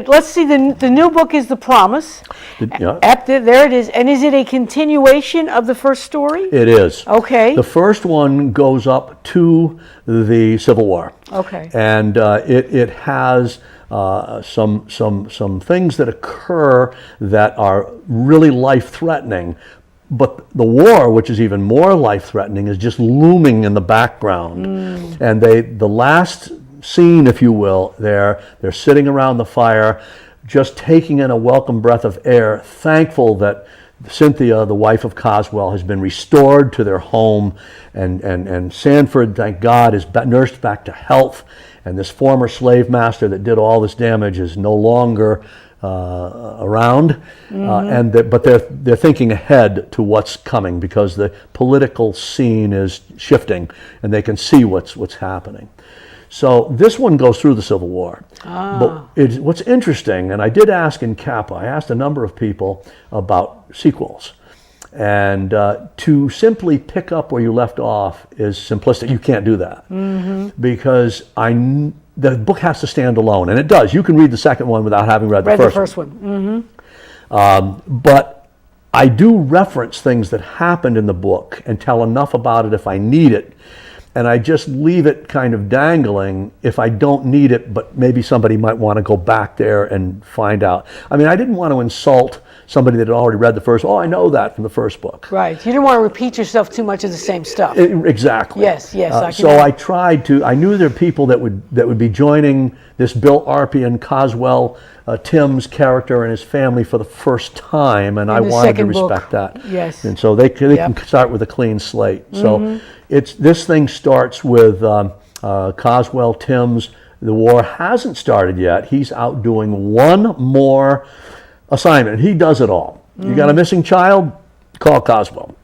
let's see, the new book is The Promise. There it is. And is it a continuation of the first story? It is. Okay. The first one goes up to the Civil War. Okay. And it has some things that occur that are really life-threatening. But the war, which is even more life-threatening, is just looming in the background. And the last scene, if you will, they're sitting around the fire, just taking in a welcome breath of air, thankful that Cynthia, the wife of Coswell, has been restored to their home, and Sanford, thank God, is nursed back to health, and this former slave master that did all this damage is no longer around, but they're thinking ahead to what's coming because the political scene is shifting, and they can see what's happening. So this one goes through the Civil War. But what's interesting, and I did ask in Kappa, I asked a number of people about sequels. And to simply pick up where you left off is simplistic. You can't do that. Because the book has to stand alone, and it does. You can read the second one without having read the first one. But I do reference things that happened in the book and tell enough about it if I need it. And I just leave it kind of dangling if I don't need it, but maybe somebody might want to go back there and find out. I mean, I didn't want to insult somebody that had already read the first. Oh, I know that from the first book. Right. You didn't want to repeat yourself too much of the same stuff. Exactly. Yes. I tried to. I knew there were people that would be joining this Bill Arpian, Coswell, Tim's character and his family for the first time, and I wanted to respect that. Yes. And so they can start with a clean slate. So this thing starts with Coswell, Tim's. The war hasn't started yet. He's out doing one more assignment. He does it all. You got a missing child? Call Coswell.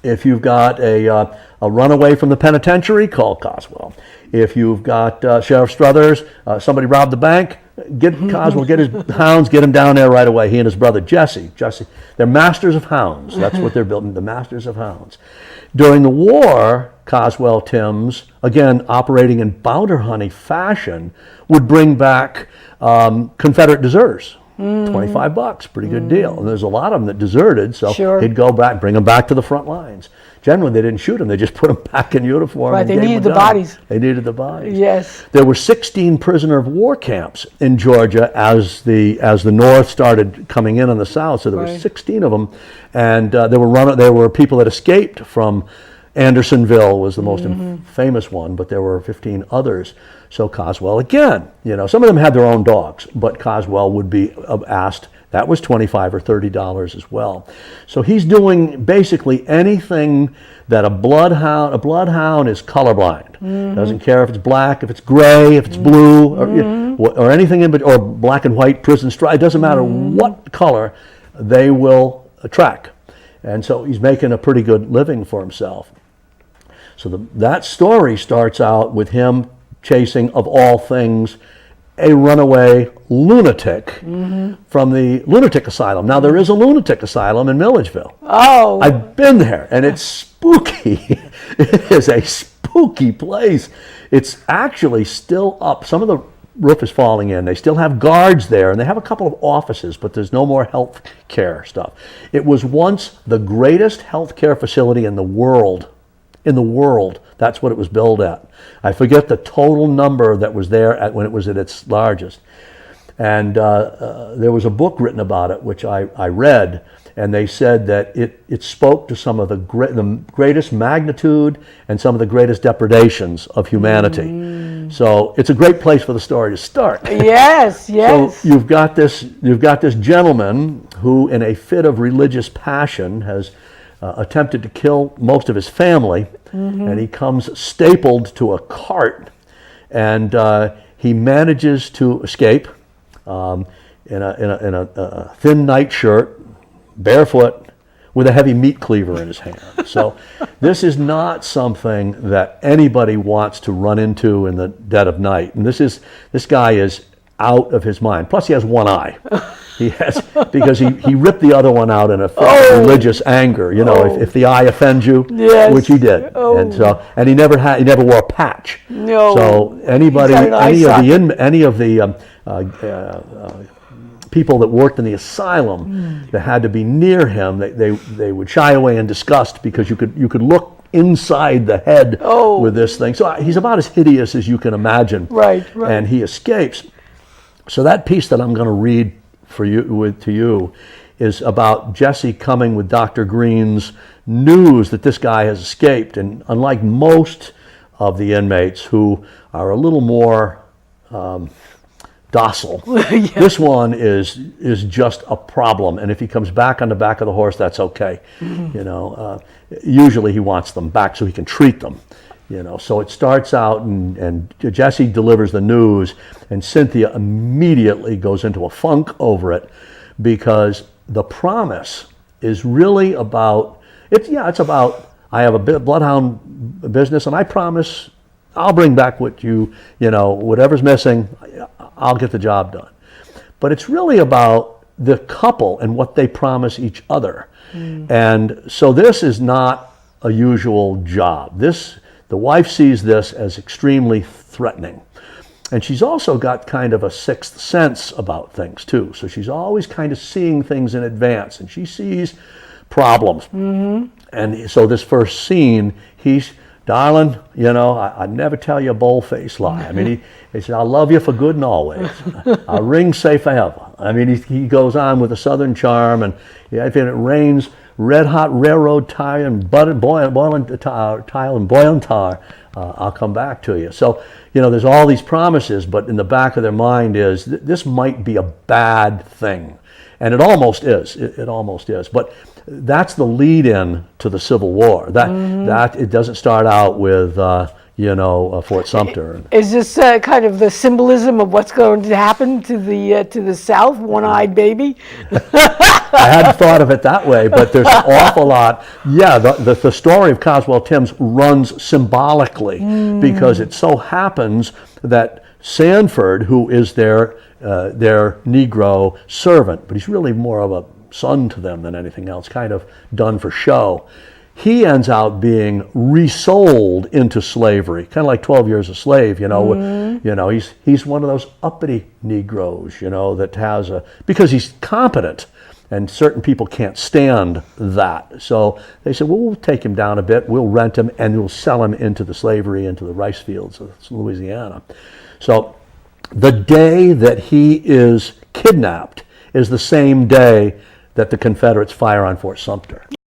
If you've got a runaway from the penitentiary, call Coswell. If you've got Sheriff Struthers, somebody robbed the bank, get Coswell, get his hounds, get him down there right away. He and his brother Jesse, they're masters of hounds. That's what they're building, the masters of hounds. During the war, Coswell, Timms, again operating in bounty hunting fashion, would bring back Confederate deserters. $25, pretty good deal. And there's a lot of them that deserted, so he'd go back, bring them back to the front lines. Generally, they didn't shoot them; they just put them back in uniform. Right, they needed the bodies. They needed the bodies. Yes. There were 16 prisoner of war camps in Georgia as the North started coming in on the South. So there were 16 of them, and there were people that escaped from Andersonville was the most famous one, but there were 15 others. So Coswell, again, some of them had their own dogs, but Coswell would be asked, that was $25 or $30 as well. So he's doing basically anything that a bloodhound is colorblind. Doesn't care if it's black, if it's gray, if it's blue, or anything or black and white prison stripe. It doesn't matter what color, they will track. And so he's making a pretty good living for himself. So that story starts out with him chasing, of all things, a runaway lunatic from the lunatic asylum. Now, there is a lunatic asylum in Milledgeville. Oh. I've been there, and it's spooky. It is a spooky place. It's actually still up. Some of the roof is falling in. They still have guards there, and they have a couple of offices, but there's no more health care stuff. It was once the greatest health care facility in the world. That's what it was billed at. I forget the total number that was there when it was at its largest. And there was a book written about it, which I read, and they said that it spoke to some of the greatest magnitude and some of the greatest depredations of humanity. So it's a great place for the story to start. Yes. So you've got this gentleman who, in a fit of religious passion, has attempted to kill most of his family, and he comes stapled to a cart, and he manages to escape in a thin nightshirt, barefoot, with a heavy meat cleaver in his hand. So this is not something that anybody wants to run into in the dead of night. And this guy is out of his mind. Plus, he has one eye. He has, because he ripped the other one out in a fit of religious anger. You know, if the eye offends you, Yes. which he did, and he never wore a patch. No. So anybody, He's got an any of the people that worked in the asylum that had to be near him, they would shy away in disgust because you could look inside the head with this thing. So he's about as hideous as you can imagine. Right. And he escapes. So that piece that I'm going to read to you is about Jesse coming with Dr. Green's news that this guy has escaped. And unlike most of the inmates who are a little more docile, this one is just a problem. And if he comes back on the back of the horse, that's okay. You know, usually he wants them back so he can treat them. You know, so it starts out and Jesse delivers the news, and Cynthia immediately goes into a funk over it, because the promise is really about, it's about, I have a bloodhound business and I promise I'll bring back whatever's missing, I'll get the job done. But it's really about the couple and what they promise each other. And so this is not a usual job. The wife sees this as extremely threatening. And she's also got kind of a sixth sense about things too. So she's always kind of seeing things in advance, and she sees problems. And so this first scene, darling, I never tell you a bold-faced lie. I mean, he said, I'll love you for good and always. I'll ring safe forever. I mean, he goes on with a southern charm, and if it rains red-hot railroad tire and boiling tar, I'll come back to you. So, there's all these promises, but in the back of their mind is, this might be a bad thing. And it almost is. It almost is. But that's the lead-in to the Civil War. That it doesn't start out with Fort Sumter. Is this kind of the symbolism of what's going to happen to the South? One-eyed baby. I hadn't thought of it that way, but there's an awful lot. Yeah, the story of Coswell Timms runs symbolically, because it so happens that Sanford, who is their Negro servant, but he's really more of a son to them than anything else, kind of done for show. He ends out being resold into slavery, kind of like 12 Years a Slave. He's one of those uppity Negroes, that because he's competent, and certain people can't stand that. So they said, well, we'll take him down a bit, we'll rent him, and we'll sell him into the slavery, into the rice fields of Louisiana. So the day that he is kidnapped is the same day that the Confederates fire on Fort Sumter.